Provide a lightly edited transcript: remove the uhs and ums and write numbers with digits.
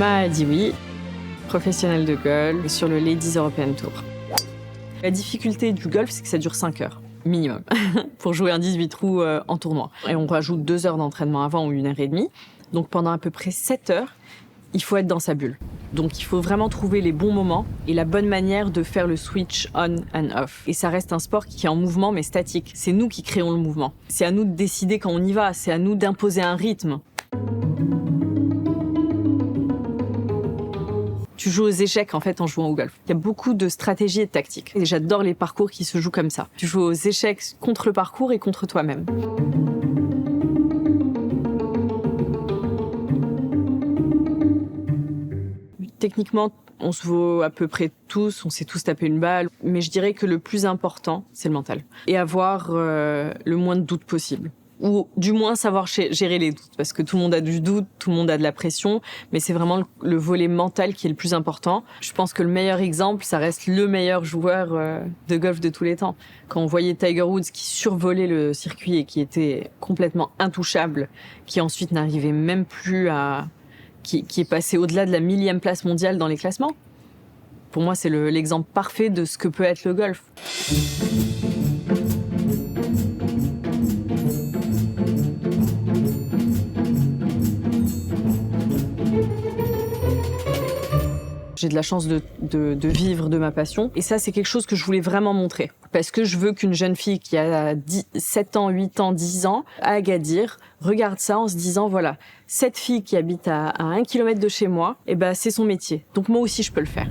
m'a dit oui, professionnelle de golf sur le Ladies European Tour. La difficulté du golf, c'est que ça dure 5 heures, minimum, pour jouer un 18 trous en tournoi. Et on rajoute 2 heures d'entraînement avant ou 1h30. Donc pendant à peu près 7 heures, il faut être dans sa bulle. Donc il faut vraiment trouver les bons moments et la bonne manière de faire le switch on and off. Et ça reste un sport qui est en mouvement mais statique. C'est nous qui créons le mouvement. C'est à nous de décider quand on y va, c'est à nous d'imposer un rythme. Tu joues aux échecs en fait en jouant au golf. Il y a beaucoup de stratégies et de tactiques. Et j'adore les parcours qui se jouent comme ça. Tu joues aux échecs contre le parcours et contre toi-même. Techniquement, on se vaut à peu près tous, on sait tous taper une balle, mais je dirais que le plus important, c'est le mental. Et avoir le moins de doutes possible. Ou du moins savoir gérer les doutes, parce que tout le monde a du doute, tout le monde a de la pression, mais c'est vraiment le volet mental qui est le plus important. Je pense que le meilleur exemple, ça reste le meilleur joueur de golf de tous les temps. Quand on voyait Tiger Woods qui survolait le circuit et qui était complètement intouchable, qui ensuite n'arrivait même plus à... qui est passé au-delà de la 1000e place mondiale dans les classements. Pour moi, c'est l'exemple parfait de ce que peut être le golf. J'ai de la chance de vivre de ma passion. Et ça, c'est quelque chose que je voulais vraiment montrer. Parce que je veux qu'une jeune fille qui a 7 ans, 8 ans, 10 ans, à Agadir, regarde ça en se disant, voilà, cette fille qui habite à 1 kilomètre de chez moi, eh ben, c'est son métier. Donc moi aussi, je peux le faire.